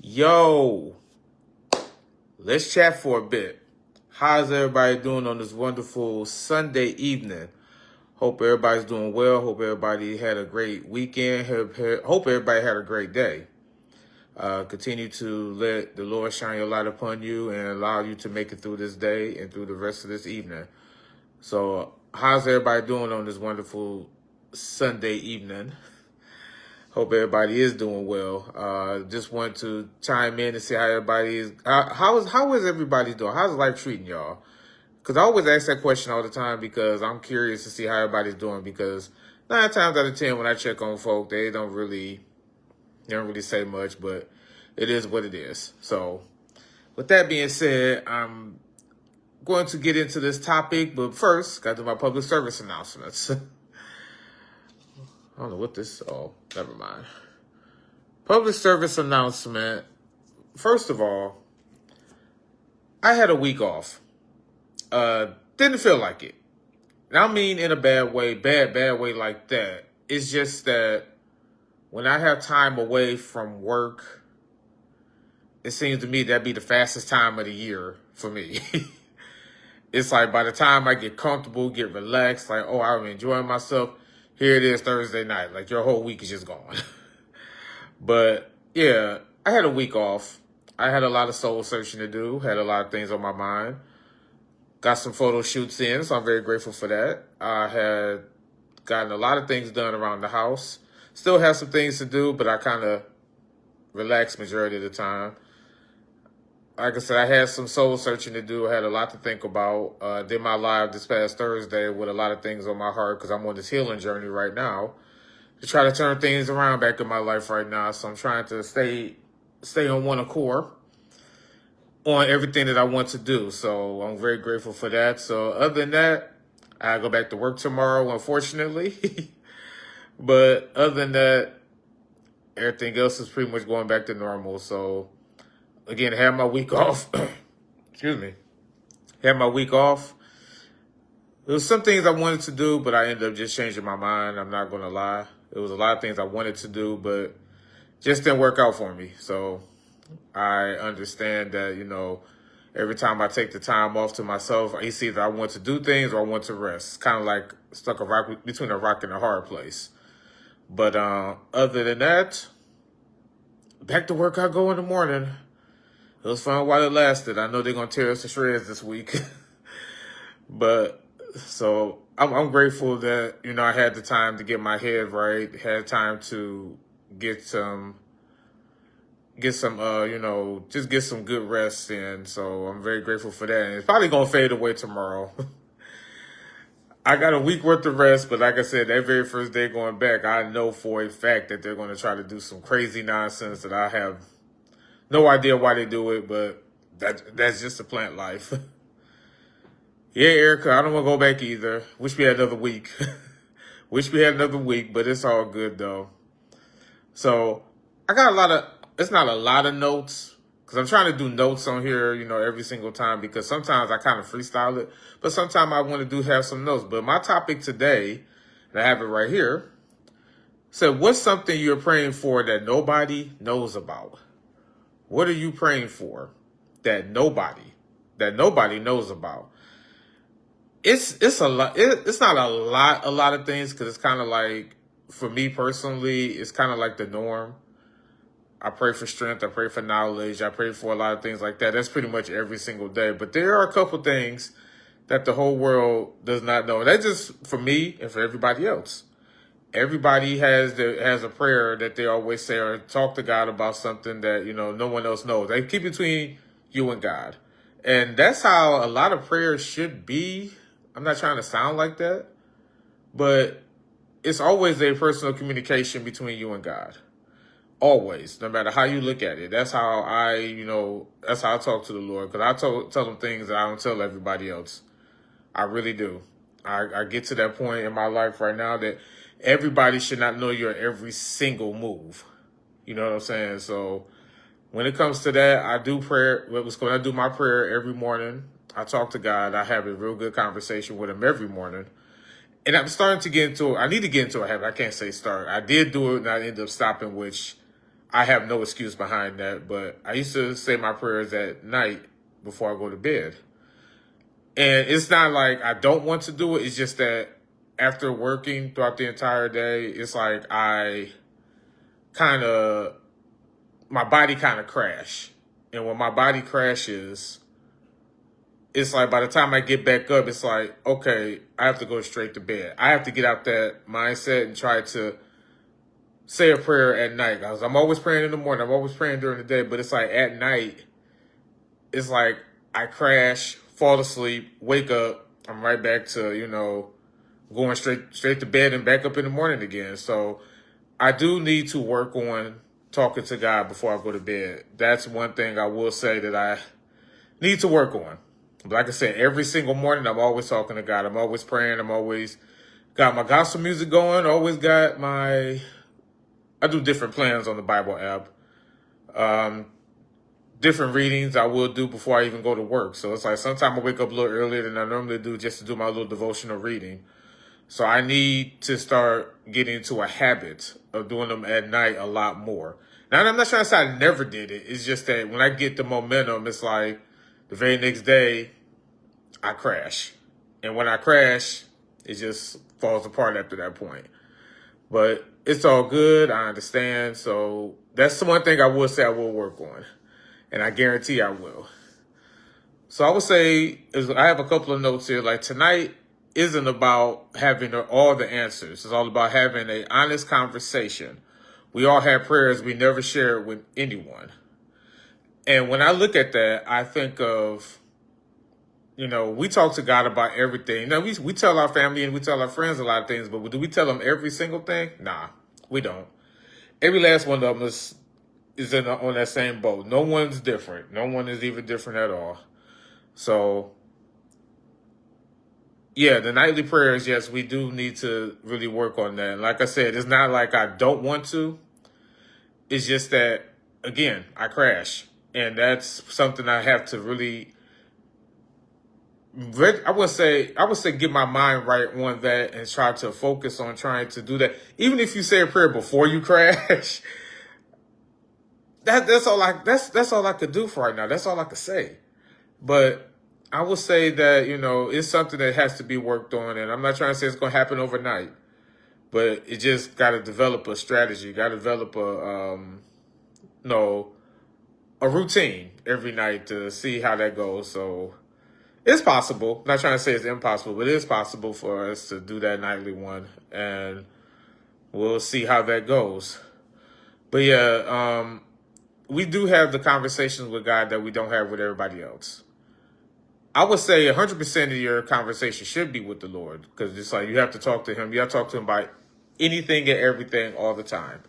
Yo, let's chat for a bit. How's everybody doing on this wonderful Sunday evening? Hope everybody's doing well. Hope everybody had a great weekend. Hope everybody had a great day. Continue to let the Lord shine your light upon you and allow you to make it through this day and through the rest of this evening. So, how's everybody doing on this wonderful Sunday evening? Hope everybody is doing well. Just want to chime in and see how everybody is. How is everybody doing? How's life treating y'all? Because I always ask that question all the time because I'm curious to see how everybody's doing. Because 9 times out of 10, when I check on folk, they don't really say much, but it is what it is. So, with that being said, I'm going to get into this topic, but first, got to do my public service announcements. I don't know what this. Oh, never mind. Public service announcement. First of all, I had a week off. Didn't feel like it. And I mean in a bad way, bad way like that. It's just that when I have time away from work, it seems to me that'd be the fastest time of the year for me. It's like by the time I get comfortable, get relaxed, like, oh, I'm enjoying myself. Here it is Thursday night. Like, your whole week is just gone. But, yeah, I had a week off. I had a lot of soul searching to do. Had a lot of things on my mind. Got some photo shoots in, so I'm very grateful for that. I had gotten a lot of things done around the house. Still have some things to do, but I kind of relaxed majority of the time. Like I said, I had some soul searching to do. I had a lot to think about. Did my live this past Thursday with a lot of things on my heart because I'm on this healing journey right now to try to turn things around back in my life right now. So I'm trying to stay on one accord on everything that I want to do. So I'm very grateful for that. So other than that, I go back to work tomorrow, unfortunately. But other than that, everything else is pretty much going back to normal. So again, I had my week off. Excuse me. Had my week off. There was some things I wanted to do, but I ended up just changing my mind. I'm not going to lie. There was a lot of things I wanted to do, but just didn't work out for me. So I understand that, every time I take the time off to myself, it's either I want to do things or I want to rest. It's kind of like stuck between a rock and a hard place. But other than that, back to work I go in the morning. It was fun while it lasted. I know they're going to tear us to shreds this week. But so I'm grateful that, I had the time to get my head right, had time to get some, just get some good rest in. So I'm very grateful for that. And it's probably going to fade away tomorrow. I got a week worth of rest, but like I said, that very first day going back, I know for a fact that they're going to try to do some crazy nonsense that I have no idea why they do it, but that's just a plant life. Yeah, Erica, I don't want to go back either. Wish we had another week. But it's all good, though. So I got it's not a lot of notes, because I'm trying to do notes on here, every single time, because sometimes I kind of freestyle it, but sometimes I want to have some notes. But my topic today, and I have it right here, said, what's something you're praying for that nobody knows about? What are you praying for that nobody knows about? It's a lot. It's not a lot of things, because it's kind of like, for me personally, it's kind of like the norm. I pray for strength. I pray for knowledge. I pray for a lot of things like that. That's pretty much every single day. But there are a couple things that the whole world does not know. That's just for me and for everybody else. Everybody has a prayer that they always say or talk to God about something that, no one else knows. They keep between you and God. And that's how a lot of prayers should be. I'm not trying to sound like that, but it's always a personal communication between you and God. Always, no matter how you look at it. That's how that's how I talk to the Lord, because I tell him things that I don't tell everybody else. I really do. I get to that point in my life right now that everybody should not know your every single move. You know what I'm saying? So when it comes to that, I do prayer. When I do my prayer every morning, I talk to God. I have a real good conversation with him every morning. And I'm starting to I need to get into a habit. I can't say start. I did do it and I ended up stopping, which I have no excuse behind that, but I used to say my prayers at night before I go to bed. And it's not like I don't want to do it. It's just that after working throughout the entire day, it's like my body kind of crash. And when my body crashes, it's like by the time I get back up, it's like, okay, I have to go straight to bed. I have to get out that mindset and try to say a prayer at night. I'm always praying in the morning. I'm always praying during the day. But it's like at night, it's like I crash, fall asleep, wake up. I'm right back to, going straight to bed and back up in the morning again. So I do need to work on talking to God before I go to bed. That's one thing I will say that I need to work on. Like I said, every single morning, I'm always talking to God. I'm always praying. I'm always got my gospel music going. Always got I do different plans on the Bible app. Different readings I will do before I even go to work. So it's like sometimes I wake up a little earlier than I normally do just to do my little devotional reading. So I need to start getting into a habit of doing them at night a lot more. Now, I'm not trying to say I never did it. It's just that when I get the momentum, it's like the very next day, I crash. And when I crash, it just falls apart after that point. But it's all good. I understand. So that's the one thing I will say I will work on. And I guarantee I will. So I would say, I have a couple of notes here. Like tonight isn't about having all the answers. It's all about having an honest conversation. We all have prayers we never share with anyone. And when I look at that, I think of, we talk to God about everything. Now, we tell our family and we tell our friends a lot of things, but do we tell them every single thing? Nah, we don't. Every last one of them is on that same boat. No one's different. No one is even different at all. So, yeah, the nightly prayers, yes, we do need to really work on that. And like I said, it's not like I don't want to. It's just that, again, I crash. And that's something I have to really, I would say get my mind right on that and try to focus on trying to do that. Even if you say a prayer before you crash, that's all I could do for right now. That's all I could say. But I will say that, it's something that has to be worked on. And I'm not trying to say it's going to happen overnight, but it just got to develop a strategy, got to develop a routine every night to see how that goes. So it's possible. I'm not trying to say it's impossible, but it is possible for us to do that nightly one. And we'll see how that goes. But yeah, we do have the conversations with God that we don't have with everybody else. I would say 100% of your conversation should be with the Lord, because it's like you have to talk to him. You have to talk to him about anything and everything all the time.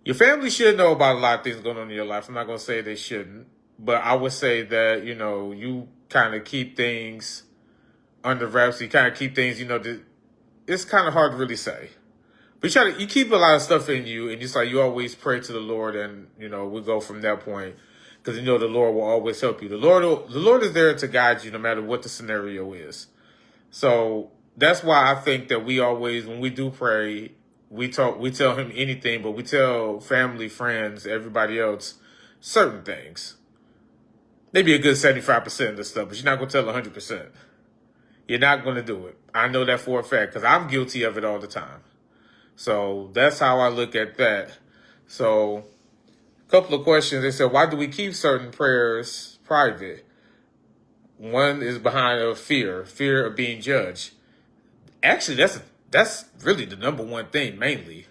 Your family should know about a lot of things going on in your life. I'm not going to say they shouldn't, but I would say that, you kind of keep things under wraps. You kind of keep things, it's kind of hard to really say. But you keep a lot of stuff in you, and it's like you always pray to the Lord, and, we go from that point. Because the Lord will always help you. The Lord is there to guide you no matter what the scenario is. So that's why I think that we always, when we do pray, we tell him anything, but we tell family, friends, everybody else certain things. Maybe a good 75% of the stuff, but you're not going to tell 100%. You're not going to do it. I know that for a fact because I'm guilty of it all the time. So that's how I look at that. So couple of questions. They said, why do we keep certain prayers private? One is behind a fear of being judged. Actually, that's really the number one thing, mainly.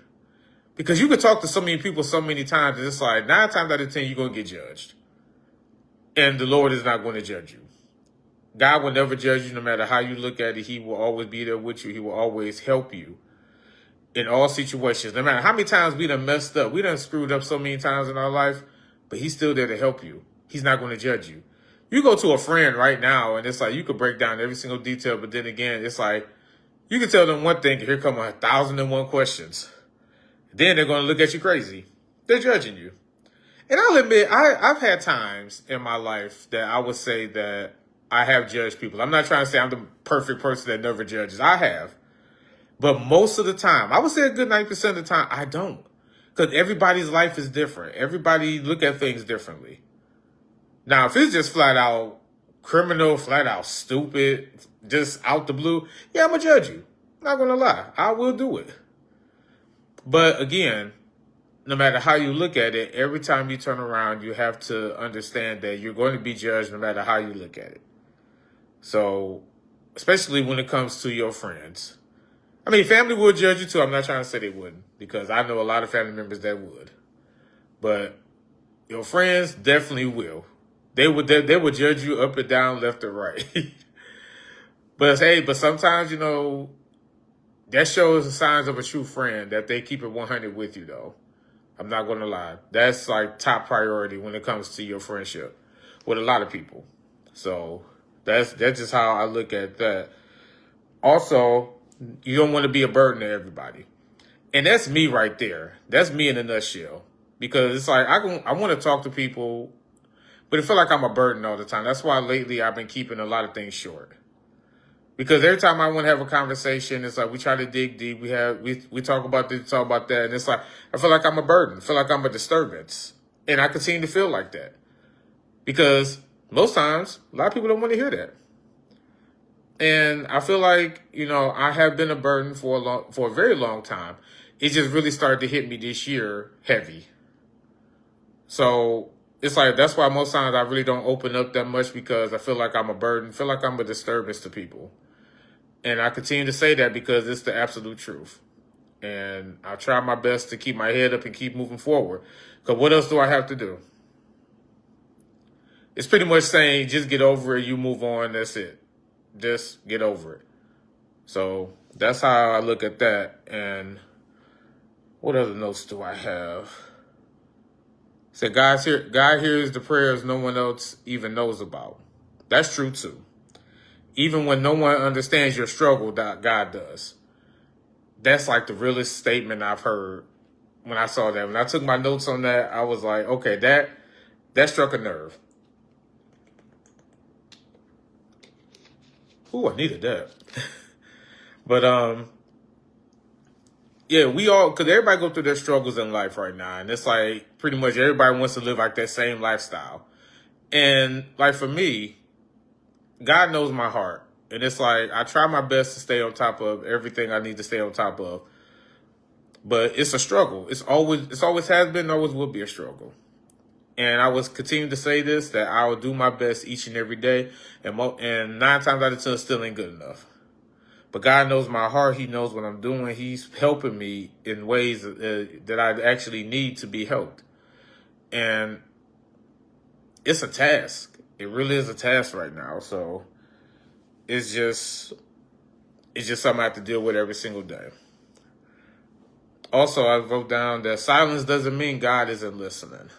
Because you could talk to so many people so many times, and it's like 9 times out of 10, you're going to get judged. And the Lord is not going to judge you. God will never judge you no matter how you look at it. He will always be there with you. He will always help you in all situations, no matter how many times we done messed up. We done screwed up so many times in our life, but he's still there to help you. He's not going to judge you. You go to a friend right now, and it's like you could break down every single detail, but then again, it's like you can tell them one thing, and here come 1,001 questions. Then they're going to look at you crazy. They're judging you. And I'll admit, I've had times in my life that I would say that I have judged people. I'm not trying to say I'm the perfect person that never judges. I have. But most of the time, I would say a good 90% of the time, I don't. Because everybody's life is different. Everybody look at things differently. Now, if it's just flat out criminal, flat out stupid, just out the blue, yeah, I'm going to judge you. I'm not going to lie. I will do it. But again, no matter how you look at it, every time you turn around, you have to understand that you're going to be judged no matter how you look at it. So, especially when it comes to your friends. I mean, family will judge you too. I'm not trying to say they wouldn't, because I know a lot of family members that would. But your friends definitely will. They would judge you up and down, left and right. But hey, sometimes, that shows the signs of a true friend, that they keep it 100 with you, though. I'm not going to lie. That's like top priority when it comes to your friendship with a lot of people. So that's just how I look at that. Also, you don't want to be a burden to everybody. And that's me right there. That's me in a nutshell. Because it's like I want to talk to people, but it feel like I'm a burden all the time. That's why lately I've been keeping a lot of things short. Because every time I want to have a conversation, it's like we try to dig deep. We talk about this, talk about that, and it's like I feel like I'm a burden. I feel like I'm a disturbance, and I continue to feel like that. Because most times, a lot of people don't want to hear that, and I feel like I have been a burden for a very long time. It just really started to hit me this year heavy. So it's like that's why most times I really don't open up that much, because I feel like I'm a burden, feel like I'm a disturbance to people. And I continue to say that because it's the absolute truth. And I try my best to keep my head up and keep moving forward. Because what else do I have to do? It's pretty much saying just get over it, you move on, that's it. Just get over it. So that's how I look at that. And what other notes do I have? Said, God hears the prayers no one else even knows about. That's true too. Even when no one understands your struggle, God does. That's like the realest statement I've heard when I saw that. When I took my notes on that, I was like, okay, that struck a nerve. Ooh, I needed that. But yeah, because everybody go through their struggles in life right now. And it's like pretty much everybody wants to live like that same lifestyle. And like for me, God knows my heart. And it's like I try my best to stay on top of everything I need to stay on top of. But it's a struggle. It's always has been, always will be a struggle. And I was continuing to say this, that I will do my best each and every day. And 9 times out of 10, it still ain't good enough. But God knows my heart. He knows what I'm doing. He's helping me in ways that I actually need to be helped. And it's a task. It really is a task right now. So it's just something I have to deal with every single day. Also, I wrote down that silence doesn't mean God isn't listening.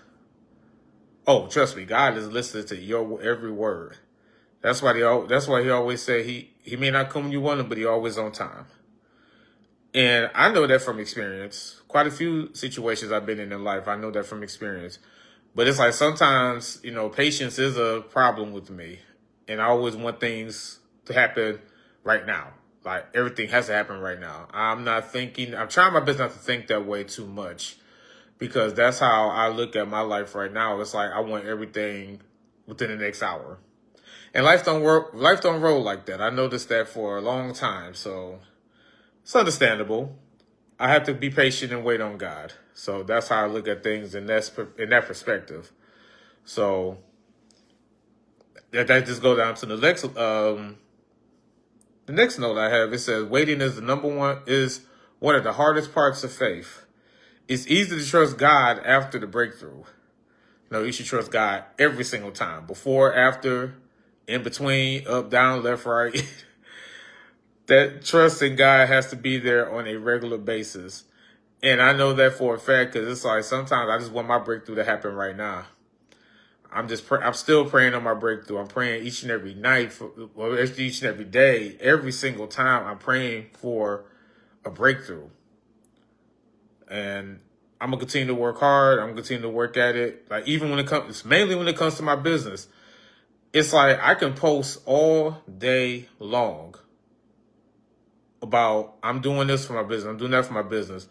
Oh, trust me, God is listening to your every word. That's why he always say he may not come when you want him, but he always on time. And I know that from experience. Quite a few situations I've been in life, I know that from experience. But it's like sometimes, patience is a problem with me. And I always want things to happen right now. Like everything has to happen right now. I'm trying my best not to think that way too much, because that's how I look at my life right now. It's like I want everything within the next hour. And life don't roll like that. I noticed that for a long time, so it's understandable. I have to be patient and wait on God. So that's how I look at things in that perspective. So that just go down to the next note I have. It says waiting is one of the hardest parts of faith. It's easy to trust God after the breakthrough. You should trust God every single time, before, after, in between, up, down, left, right. That trust in God has to be there on a regular basis. And I know that for a fact, because it's like sometimes I just want my breakthrough to happen right now. I'm still praying on my breakthrough. I'm praying each and every night, each and every day, every single time I'm praying for a breakthrough. And I'm going to continue to work hard. I'm going to continue to work at it. Like even mainly when it comes to my business, it's like I can post all day long about I'm doing this for my business, I'm doing that for my business.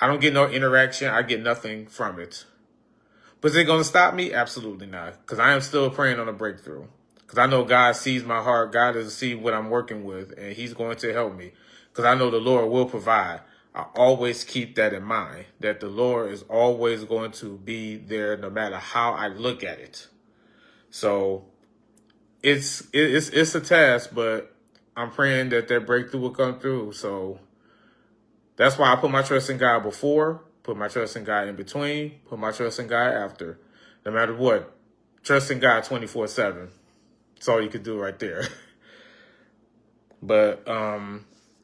I don't get no interaction. I get nothing from it. But is it going to stop me? Absolutely not. Because I am still praying on a breakthrough. Because I know God sees my heart. God doesn't see what I'm working with. And he's going to help me. Because I know the Lord will provide. I always keep that in mind. That the Lord is always going to be there no matter how I look at it. So it's a task. But I'm praying that breakthrough will come through. So that's why I put my trust in God before. Put my trust in God in between. Put my trust in God after. No matter what. Trust in God 24/7. That's all you could do right there. But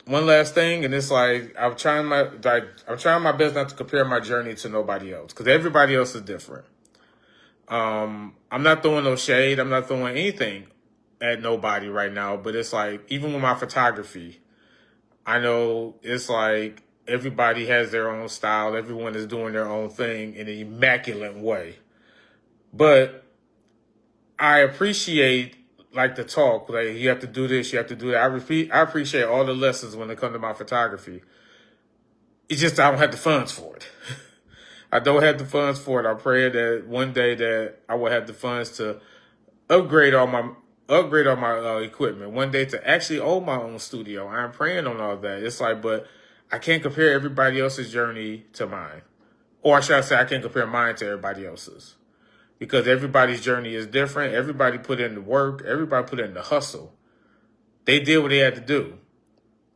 one last thing, and it's like I'm trying my best not to compare my journey to nobody else, because everybody else is different. I'm not throwing no shade. I'm not throwing anything at nobody right now. But it's like, even with my photography, I know it's like everybody has their own style. Everyone is doing their own thing in an immaculate way. But I appreciate like the talk, like you have to do this, you have to do that. I appreciate all the lessons when it comes to my photography. It's just I don't have the funds for it. I don't have the funds for it. I pray that one day that I will have the funds to upgrade all my equipment. One day to actually own my own studio. I'm praying on all that. It's like, but I can't compare everybody else's journey to mine. Or should I say I can't compare mine to everybody else's. Because everybody's journey is different. Everybody put in the work. Everybody put in the hustle. They did what they had to do.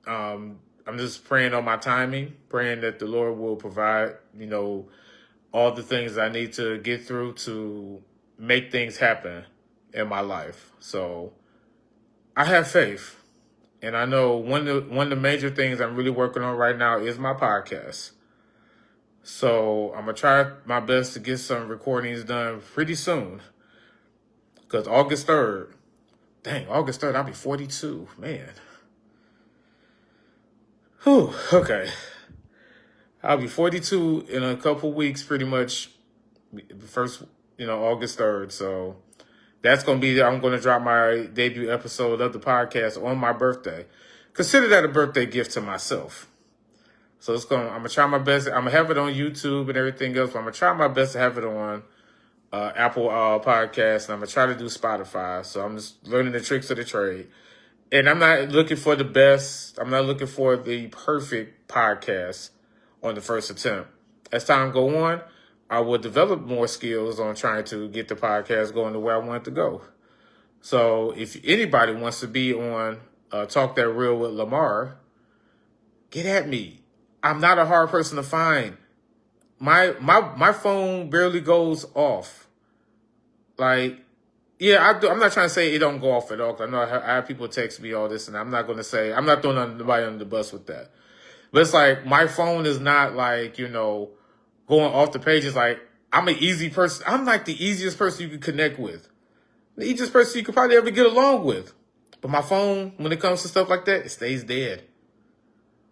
I'm just praying on my timing, praying that the Lord will provide, all the things I need to get through to make things happen in my life. So I have faith. And I know one of the major things I'm really working on right now is my podcast. So I'm going to try my best to get some recordings done pretty soon. Because August 3rd, I'll be 42. Man. Whew, okay. I'll be 42 in a couple weeks, pretty much. First, August 3rd. So that's going to be, I'm going to drop my debut episode of the podcast on my birthday. Consider that a birthday gift to myself. So I'm going to try my best. I'm going to have it on YouTube and everything else. But I'm going to try my best to have it on Apple Podcasts. And I'm going to try to do Spotify. So I'm just learning the tricks of the trade. And I'm not looking for the best. I'm not looking for the perfect podcast on the first attempt. As time go on, I will develop more skills on trying to get the podcast going the way I want it to go. So if anybody wants to be on Talk That Real with Lamar, get at me. I'm not a hard person to find. My phone barely goes off. Like, yeah, I'm not trying to say it don't go off at all. 'Cause I know I have people text me all this, and I'm not going to say, I'm not throwing anybody under the bus with that. But it's like, my phone is not like, going off the pages. Like, I'm an easy person. I'm like the easiest person you can connect with. The easiest person you could probably ever get along with. But my phone, when it comes to stuff like that, it stays dead.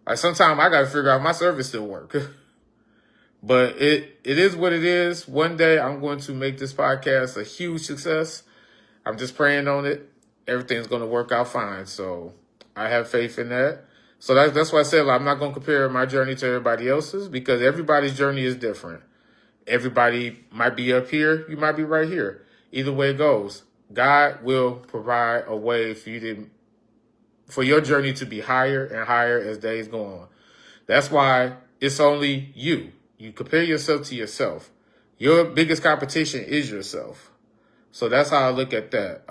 Like, sometimes I got to figure out my service still work. But it is what it is. One day I'm going to make this podcast a huge success. I'm just praying on it. Everything's going to work out fine. So I have faith in that. So that's why I said, like, I'm not going to compare my journey to everybody else's, because everybody's journey is different. Everybody might be up here. You might be right here. Either way it goes, God will provide a way for your journey to be higher and higher as days go on. That's why it's only you. You compare yourself to yourself. Your biggest competition is yourself. So that's how I look at that.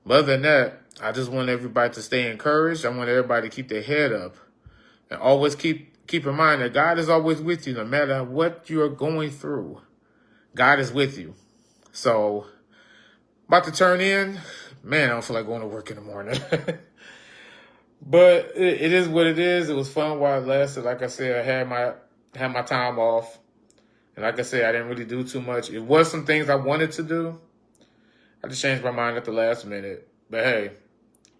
But other than that, I just want everybody to stay encouraged. I want everybody to keep their head up. And always keep in mind that God is always with you no matter what you're going through. God is with you. So, about to turn in. Man, I don't feel like going to work in the morning. But it is what it is. It was fun while it lasted. Like I said, I had my time off. And like I said, I didn't really do too much. It was some things I wanted to do. I just changed my mind at the last minute. But hey,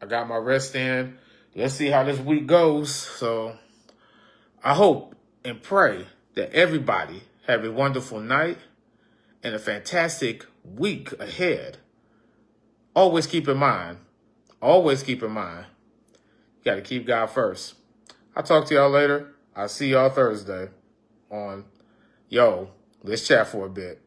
I got my rest in. Let's see how this week goes. So I hope and pray that everybody have a wonderful night and a fantastic week ahead. Always keep in mind, you got to keep God first. I'll talk to y'all later. I'll see y'all Thursday on Yo. Let's chat for a bit.